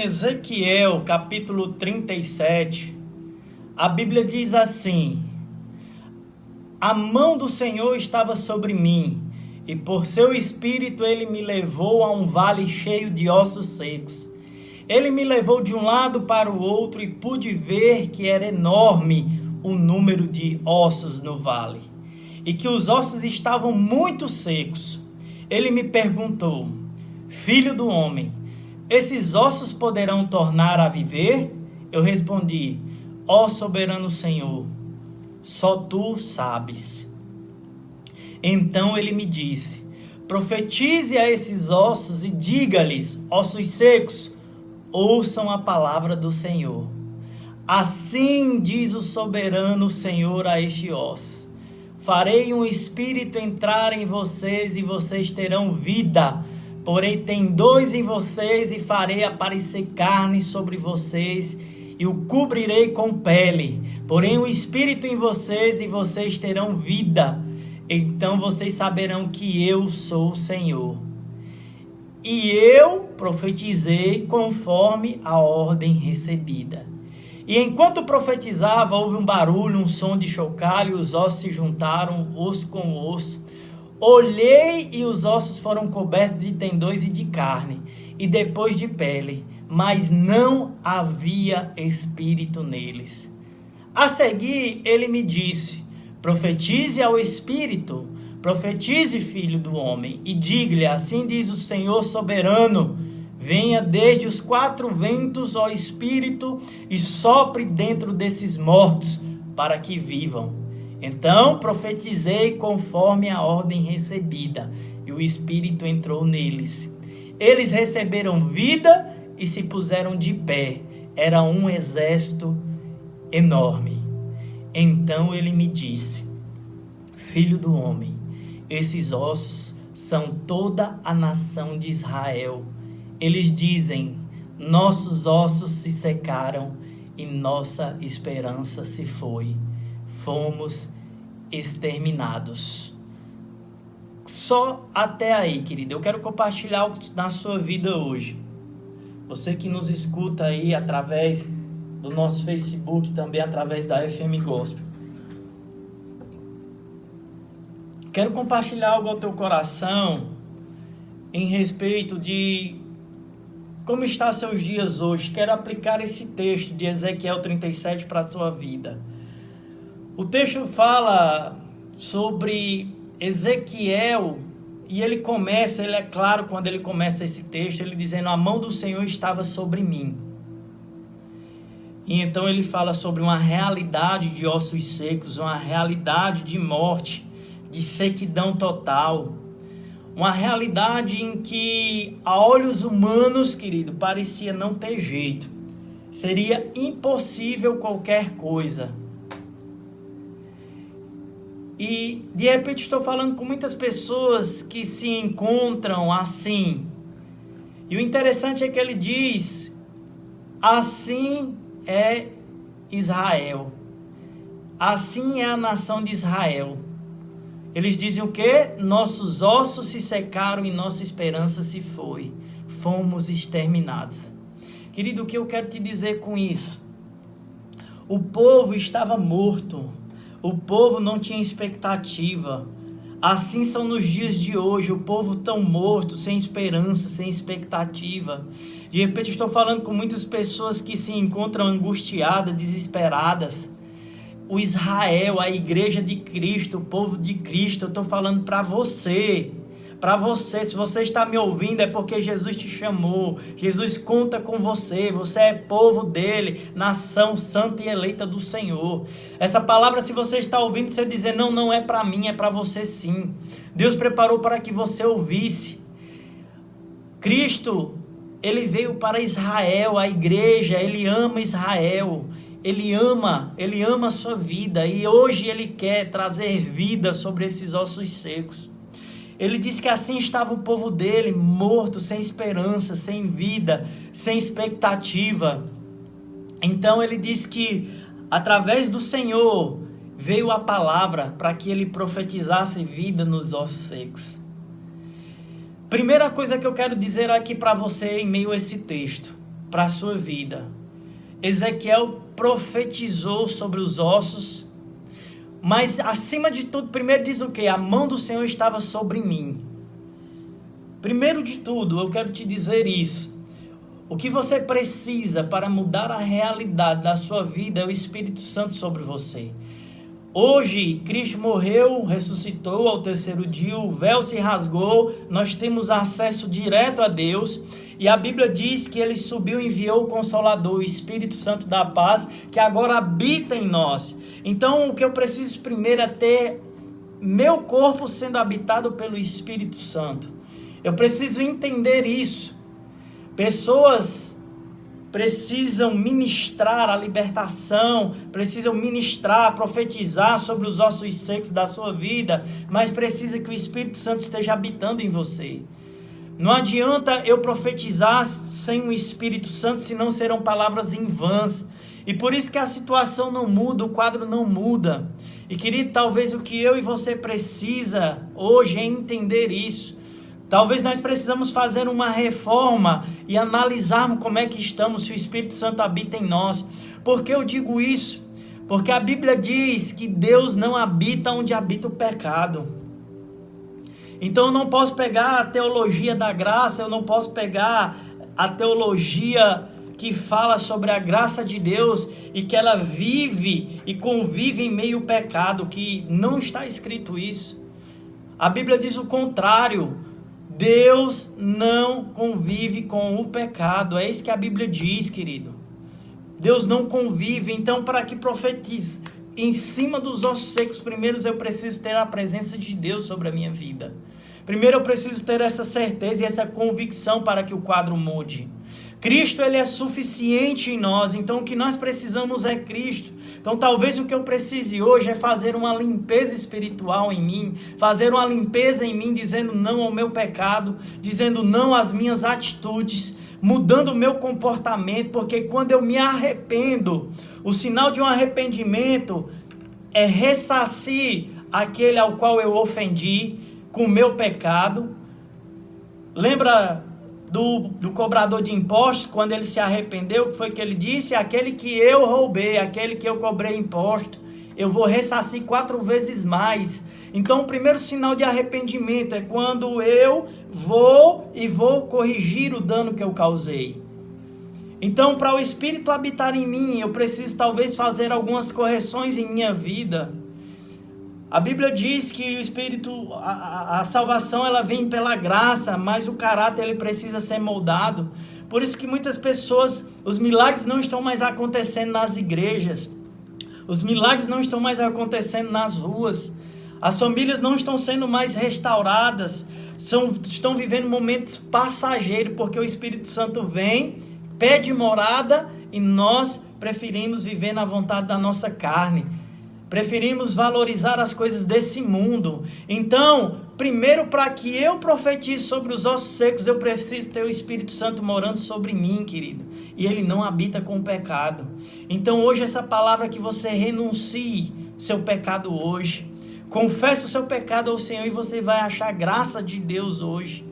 Ezequiel, capítulo 37, a Bíblia diz assim: a mão do Senhor estava sobre mim, e por seu espírito ele me levou a um vale cheio de ossos secos. Ele me levou de um lado para o outro e pude ver que era enorme o número de ossos no vale, e que os ossos estavam muito secos. Ele me perguntou: filho do homem, esses ossos poderão tornar a viver? Eu respondi: ó soberano Senhor, só tu sabes. Então ele me disse: profetize a esses ossos e diga-lhes: ossos secos, ouçam a palavra do Senhor. Assim diz o soberano Senhor a este osso: farei um espírito entrar em vocês e vocês terão vida. Porém tendões em vocês e farei aparecer carne sobre vocês e o cobrirei com pele. Porém o espírito em vocês e vocês terão vida. Então vocês saberão que eu sou o Senhor. E eu profetizei conforme a ordem recebida. E enquanto profetizava, houve um barulho, um som de chocalho, e os ossos se juntaram, osso com osso. Olhei e os ossos foram cobertos de tendões e de carne, e depois de pele, mas não havia espírito neles. A seguir, ele me disse: profetize ao espírito, profetize, filho do homem, e diga-lhe: assim diz o Senhor soberano, venha desde os quatro ventos, ó espírito, e sopre dentro desses mortos, para que vivam. Então profetizei conforme a ordem recebida, e o Espírito entrou neles. Eles receberam vida e se puseram de pé. Era um exército enorme. Então ele me disse: filho do homem, esses ossos são toda a nação de Israel. Eles dizem: nossos ossos se secaram e nossa esperança se foi. Fomos exterminados. Só até aí, querido. Eu quero compartilhar algo na sua vida hoje. Você que nos escuta aí através do nosso Facebook, também através da FM Gospel. Quero compartilhar algo ao teu coração em respeito de como estão seus dias hoje. Quero aplicar esse texto de Ezequiel 37 para a sua vida. O texto fala sobre Ezequiel e ele é claro quando ele começa esse texto, ele dizendo: a mão do Senhor estava sobre mim. E então ele fala sobre uma realidade de ossos secos, uma realidade de morte, de sequidão total. Uma realidade em que a olhos humanos, querido, parecia não ter jeito. Seria impossível qualquer coisa. E de repente estou falando com muitas pessoas que se encontram assim. E o interessante é que ele diz: assim é Israel. Assim é a nação de Israel. Eles dizem o quê? Nossos ossos se secaram e nossa esperança se foi. Fomos exterminados. Querido, o que eu quero te dizer com isso? O povo estava morto. O povo não tinha expectativa. Assim são nos dias de hoje. O povo tão morto, sem esperança, sem expectativa. De repente estou falando com muitas pessoas que se encontram angustiadas, desesperadas. O Israel, a igreja de Cristo, o povo de Cristo, eu estou falando para você. Para você, se você está me ouvindo, é porque Jesus te chamou. Jesus conta com você. Você é povo dele, nação santa e eleita do Senhor. Essa palavra, se você está ouvindo, você dizer: não é para mim, é para você sim. Deus preparou para que você ouvisse. Cristo, ele veio para Israel, a igreja, ele ama Israel. Ele ama a sua vida. E hoje ele quer trazer vida sobre esses ossos secos. Ele disse que assim estava o povo dele, morto, sem esperança, sem vida, sem expectativa. Então ele disse que através do Senhor veio a palavra para que ele profetizasse vida nos ossos secos. Primeira coisa que eu quero dizer aqui para você em meio a esse texto: para a sua vida. Ezequiel profetizou sobre os ossos, mas acima de tudo, primeiro diz o quê? A mão do Senhor estava sobre mim. Primeiro de tudo, eu quero te dizer isso. O que você precisa para mudar a realidade da sua vida é o Espírito Santo sobre você. Hoje, Cristo morreu, ressuscitou ao terceiro dia, o véu se rasgou, nós temos acesso direto a Deus, e a Bíblia diz que Ele subiu e enviou o Consolador, o Espírito Santo da paz, que agora habita em nós. Então, o que eu preciso primeiro é ter meu corpo sendo habitado pelo Espírito Santo. Eu preciso entender isso. Pessoas precisam ministrar a libertação, precisam ministrar, profetizar sobre os ossos secos da sua vida, mas precisa que o Espírito Santo esteja habitando em você. Não adianta eu profetizar sem o Espírito Santo, senão serão palavras em vãs. E por isso que a situação não muda, o quadro não muda. E querido, talvez o que eu e você precisa hoje é entender isso. Talvez nós precisamos fazer uma reforma e analisarmos como é que estamos, se o Espírito Santo habita em nós. Por que eu digo isso? Porque a Bíblia diz que Deus não habita onde habita o pecado. Então eu não posso pegar a teologia da graça, eu não posso pegar a teologia que fala sobre a graça de Deus e que ela vive e convive em meio ao pecado, que não está escrito isso. A Bíblia diz o contrário. Deus não convive com o pecado. É isso que a Bíblia diz, querido. Deus não convive. Então, para que profetize em cima dos ossos secos, primeiro eu preciso ter a presença de Deus sobre a minha vida. Primeiro eu preciso ter essa certeza e essa convicção para que o quadro mude. Cristo, Ele é suficiente em nós, então o que nós precisamos é Cristo. Então talvez o que eu precise hoje é fazer uma limpeza espiritual em mim, fazer uma limpeza em mim, dizendo não ao meu pecado, dizendo não às minhas atitudes, mudando o meu comportamento, porque quando eu me arrependo, o sinal de um arrependimento é ressarcir aquele ao qual eu ofendi com o meu pecado. Lembra do cobrador de impostos, quando ele se arrependeu, o que foi que ele disse? Aquele que eu roubei, aquele que eu cobrei imposto, eu vou ressarcir 4 vezes mais. Então o primeiro sinal de arrependimento é quando eu vou corrigir o dano que eu causei. Então, para o Espírito habitar em mim, eu preciso talvez fazer algumas correções em minha vida. A Bíblia diz que o Espírito, a salvação ela vem pela graça, mas o caráter ele precisa ser moldado. Por isso que muitas pessoas, os milagres não estão mais acontecendo nas igrejas, os milagres não estão mais acontecendo nas ruas, as famílias não estão sendo mais restauradas, estão vivendo momentos passageiros, porque o Espírito Santo vem, pede morada e nós preferimos viver na vontade da nossa carne. Preferimos valorizar as coisas desse mundo. Então, primeiro, para que eu profetize sobre os ossos secos, eu preciso ter o Espírito Santo morando sobre mim, querido. E Ele não habita com o pecado. Então, hoje, essa palavra que você renuncie seu pecado hoje. Confesse o seu pecado ao Senhor e você vai achar graça de Deus hoje.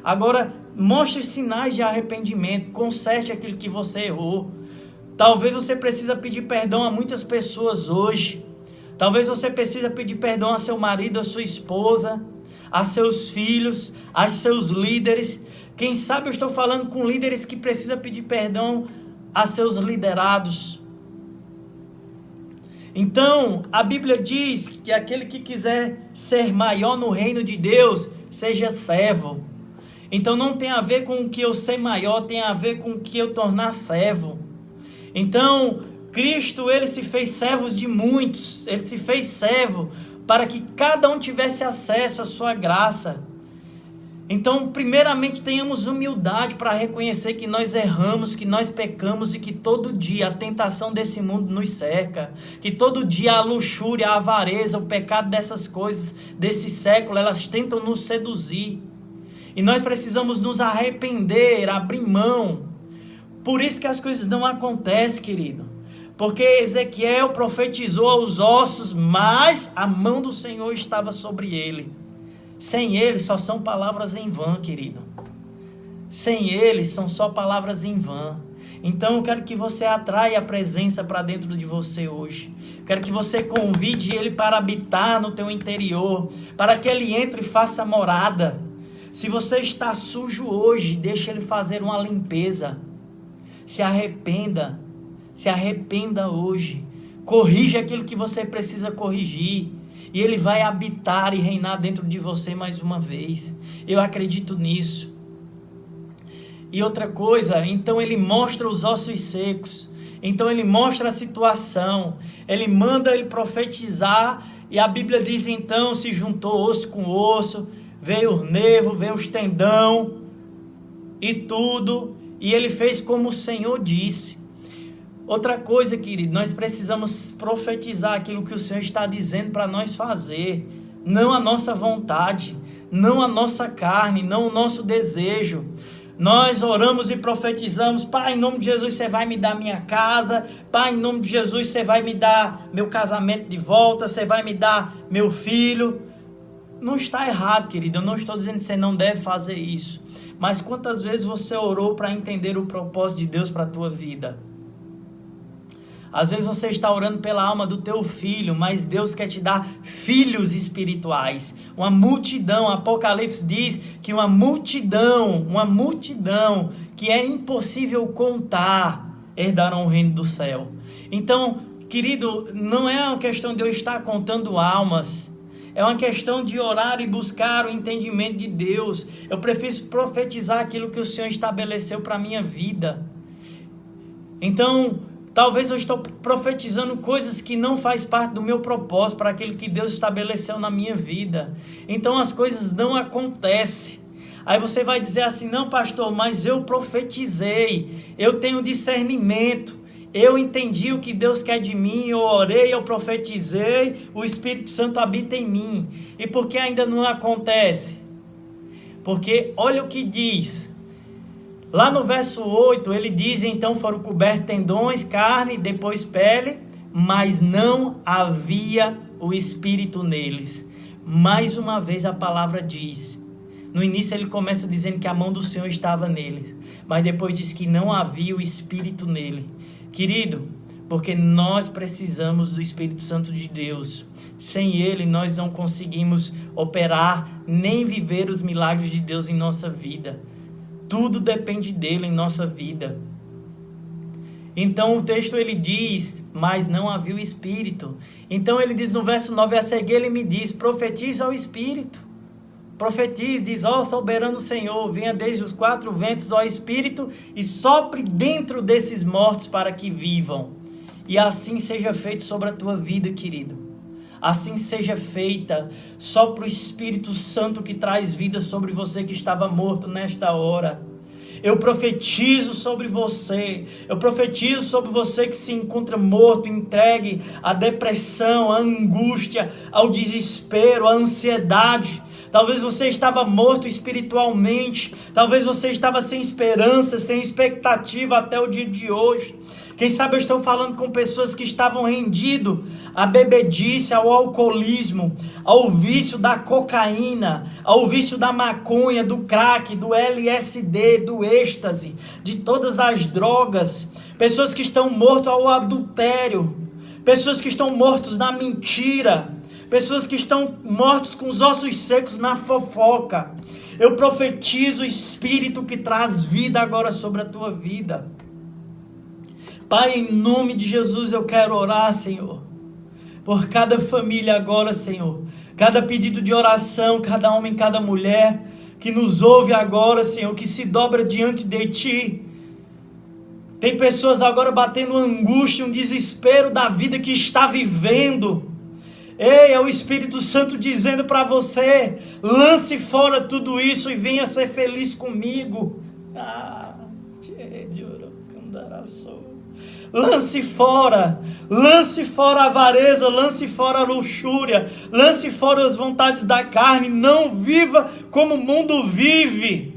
Agora, mostre sinais de arrependimento. Conserte aquilo que você errou. Talvez você precisa pedir perdão a muitas pessoas hoje. Talvez você precisa pedir perdão a seu marido, a sua esposa, a seus filhos, a seus líderes. Quem sabe eu estou falando com líderes que precisam pedir perdão a seus liderados. Então, a Bíblia diz que aquele que quiser ser maior no reino de Deus, seja servo. Então não tem a ver com o que eu ser maior, tem a ver com o que eu tornar servo. Então, Cristo, Ele se fez servo de muitos, Ele se fez servo para que cada um tivesse acesso à sua graça. Então, primeiramente, tenhamos humildade para reconhecer que nós erramos, que nós pecamos e que todo dia a tentação desse mundo nos cerca, que todo dia a luxúria, a avareza, o pecado dessas coisas, desse século, elas tentam nos seduzir. E nós precisamos nos arrepender, abrir mão. Por isso que as coisas não acontecem, querido. Porque Ezequiel profetizou aos ossos, mas a mão do Senhor estava sobre ele. Sem ele, só são palavras em vão, querido. Sem Ele são só palavras em vão. Então eu quero que você atraia a presença para dentro de você hoje. Quero que você convide Ele para habitar no teu interior, para que Ele entre e faça morada. Se você está sujo hoje, deixa Ele fazer uma limpeza. Se arrependa hoje. Corrija aquilo que você precisa corrigir. E Ele vai habitar e reinar dentro de você mais uma vez. Eu acredito nisso. E outra coisa, então Ele mostra os ossos secos. Então Ele mostra a situação. Ele manda ele profetizar. E a Bíblia diz então, se juntou osso com osso. Veio os nervos, veio os tendão. E tudo. E Ele fez como o Senhor disse. Outra coisa, querido, nós precisamos profetizar aquilo que o Senhor está dizendo para nós fazer. Não a nossa vontade, não a nossa carne, não o nosso desejo. Nós oramos e profetizamos: Pai, em nome de Jesus você vai me dar minha casa. Pai, em nome de Jesus você vai me dar meu casamento de volta. Você vai me dar meu filho. Não está errado, querido. Eu não estou dizendo que você não deve fazer isso. Mas quantas vezes você orou para entender o propósito de Deus para a tua vida? Às vezes você está orando pela alma do teu filho, mas Deus quer te dar filhos espirituais. Uma multidão, Apocalipse diz que uma multidão que é impossível contar, herdarão o reino do céu. Então, querido, não é uma questão de eu estar contando almas. É uma questão de orar e buscar o entendimento de Deus. Eu prefiro profetizar aquilo que o Senhor estabeleceu para a minha vida. Então, talvez eu estou profetizando coisas que não faz parte do meu propósito, para aquilo que Deus estabeleceu na minha vida. Então as coisas não acontecem. Aí você vai dizer assim: não, pastor, mas eu profetizei, eu tenho discernimento, eu entendi o que Deus quer de mim, eu orei, eu profetizei, o Espírito Santo habita em mim. E por que ainda não acontece? Porque olha o que diz. Lá no verso 8, ele diz: então foram cobertos tendões, carne, depois pele, mas não havia o Espírito neles. Mais uma vez a palavra diz. No início ele começa dizendo que a mão do Senhor estava nele, mas depois diz que não havia o Espírito nele. Querido, porque nós precisamos do Espírito Santo de Deus. Sem Ele nós não conseguimos operar nem viver os milagres de Deus em nossa vida. Tudo depende dele em nossa vida. Então o texto ele diz: mas não havia o Espírito. Então ele diz no verso 9: a seguir ele me diz: profetiza ao Espírito. Profetize, diz: ó soberano Senhor, venha desde os quatro ventos, ó Espírito, e sopre dentro desses mortos para que vivam. E assim seja feito sobre a tua vida, querido. Assim seja feita. Sopra o Espírito Santo que traz vida sobre você que estava morto nesta hora. Eu profetizo sobre você. Eu profetizo sobre você que se encontra morto, entregue à depressão, à angústia, ao desespero, à ansiedade. Talvez você estava morto espiritualmente. Talvez você estava sem esperança, sem expectativa até o dia de hoje. Quem sabe eu estou falando com pessoas que estavam rendidas à bebedice, ao alcoolismo, ao vício da cocaína, ao vício da maconha, do crack, do LSD, do êxtase, de todas as drogas. Pessoas que estão mortas ao adultério, pessoas que estão mortas na mentira, pessoas que estão mortas com os ossos secos na fofoca. Eu profetizo o Espírito que traz vida agora sobre a tua vida. Pai, em nome de Jesus eu quero orar, Senhor, por cada família agora, Senhor, cada pedido de oração, cada homem, cada mulher que nos ouve agora, Senhor, que se dobra diante de Ti. Tem pessoas agora batendo angústia, um desespero da vida que está vivendo. Ei, é o Espírito Santo dizendo para você: lance fora tudo isso e venha ser feliz comigo. Lance fora a avareza, lance fora a luxúria, lance fora as vontades da carne. Não viva como o mundo vive.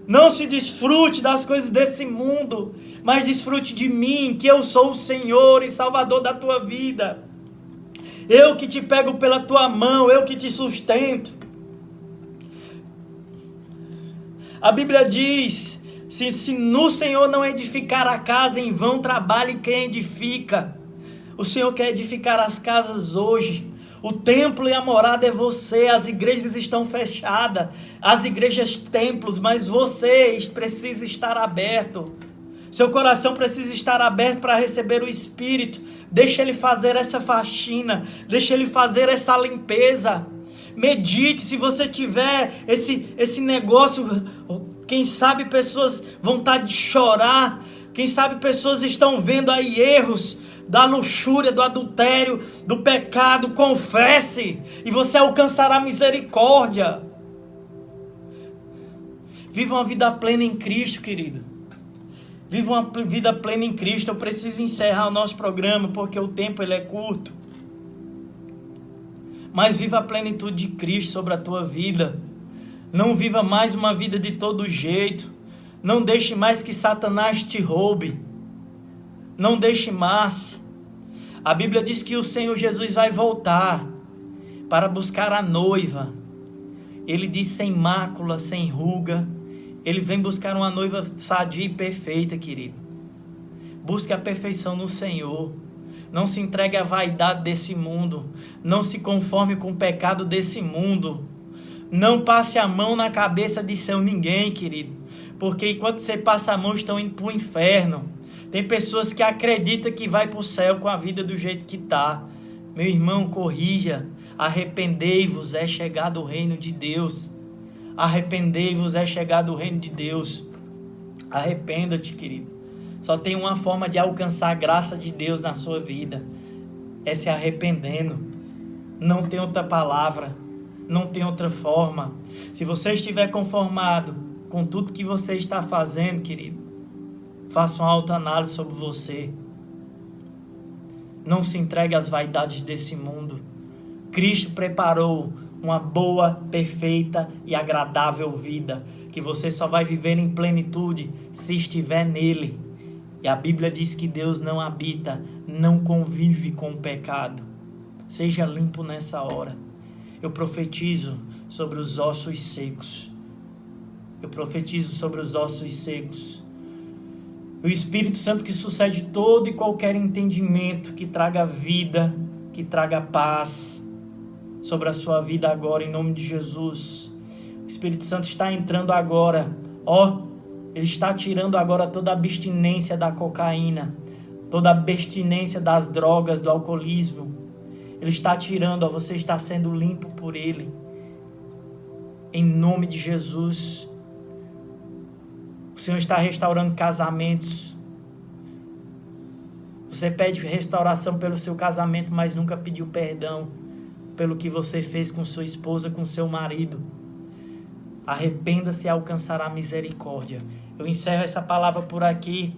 Não se desfrute das coisas desse mundo, mas desfrute de mim, que eu sou o Senhor e Salvador da tua vida. Eu que te pego pela tua mão, eu que te sustento. A Bíblia diz, se no Senhor não edificar a casa, em vão trabalhe quem edifica. O Senhor quer edificar as casas hoje. O templo e a morada é você. As igrejas estão fechadas, as igrejas templos, mas você precisa estar aberto. Seu coração precisa estar aberto para receber o Espírito. Deixa Ele fazer essa faxina, deixa Ele fazer essa limpeza. Medite. Se você tiver esse negócio, quem sabe pessoas vão estar de chorar, quem sabe pessoas estão vendo aí erros da luxúria, do adultério, do pecado. Confesse e você alcançará misericórdia. Viva uma vida plena em Cristo, querido. Viva uma vida plena em Cristo. Eu preciso encerrar o nosso programa porque o tempo ele é curto. Mas viva a plenitude de Cristo sobre a tua vida. Não viva mais uma vida de todo jeito. Não deixe mais que Satanás te roube. Não deixe mais. A Bíblia diz que o Senhor Jesus vai voltar para buscar a noiva. Ele diz sem mácula, sem ruga. Ele vem buscar uma noiva sadia e perfeita, querido. Busque a perfeição no Senhor. Não se entregue à vaidade desse mundo. Não se conforme com o pecado desse mundo. Não passe a mão na cabeça de seu ninguém, querido. Porque enquanto você passa a mão, estão indo para o inferno. Tem pessoas que acreditam que vai para o céu com a vida do jeito que está. Meu irmão, corrija. Arrependei-vos, é chegado o reino de Deus. Arrependei-vos, é chegado o reino de Deus. Arrependa-te, querido. Só tem uma forma de alcançar a graça de Deus na sua vida. É se arrependendo. Não tem outra palavra. Não tem outra forma. Se você estiver conformado com tudo que você está fazendo, querido, faça uma autoanálise sobre você. Não se entregue às vaidades desse mundo. Cristo preparou uma boa, perfeita e agradável vida, que você só vai viver em plenitude se estiver nele. E a Bíblia diz que Deus não habita, não convive com o pecado. Seja limpo nessa hora. Eu profetizo sobre os ossos secos. Eu profetizo sobre os ossos secos. O Espírito Santo que sucede todo e qualquer entendimento, que traga vida, que traga paz sobre a sua vida agora, em nome de Jesus. O Espírito Santo está entrando agora, ele está tirando agora toda a abstinência da cocaína, toda a abstinência das drogas, do alcoolismo. Ele está tirando, você está sendo limpo por Ele, em nome de Jesus. O Senhor está restaurando casamentos. Você pede restauração pelo seu casamento, mas nunca pediu perdão pelo que você fez com sua esposa, com seu marido. Arrependa-se e alcançará misericórdia. Eu encerro essa palavra por aqui,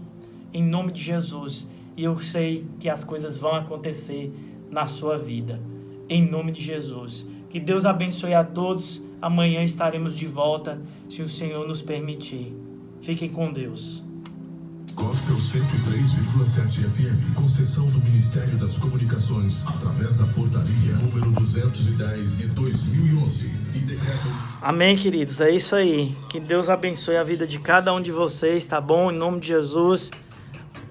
em nome de Jesus. E eu sei que as coisas vão acontecer na sua vida, em nome de Jesus. Que Deus abençoe a todos. Amanhã estaremos de volta, se o Senhor nos permitir. Fiquem com Deus. Gospel 103,7 FM, concessão do Ministério das Comunicações, através da portaria número 210 de 2011 e decreto... Amém, queridos, é isso aí. Que Deus abençoe a vida de cada um de vocês, tá bom? Em nome de Jesus.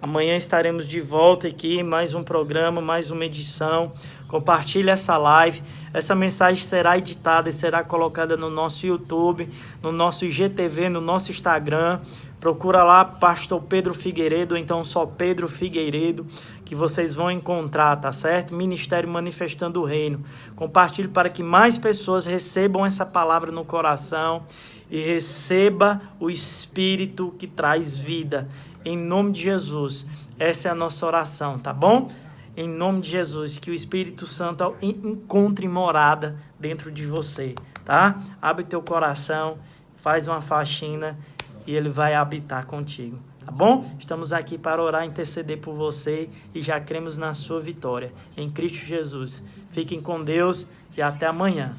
Amanhã estaremos de volta aqui, mais um programa, mais uma edição. Compartilhe essa live. Essa mensagem será editada e será colocada no nosso YouTube, no nosso IGTV, no nosso Instagram. Procura lá Pastor Pedro Figueiredo, ou então só Pedro Figueiredo, que vocês vão encontrar, tá certo? Ministério Manifestando o Reino. Compartilhe para que mais pessoas recebam essa palavra no coração e receba o Espírito que traz vida. Em nome de Jesus, essa é a nossa oração, tá bom? Em nome de Jesus, que o Espírito Santo encontre morada dentro de você, tá? Abre teu coração, faz uma faxina e Ele vai habitar contigo, tá bom? Estamos aqui para orar, interceder por você e já cremos na sua vitória. Em Cristo Jesus. Fiquem com Deus e até amanhã.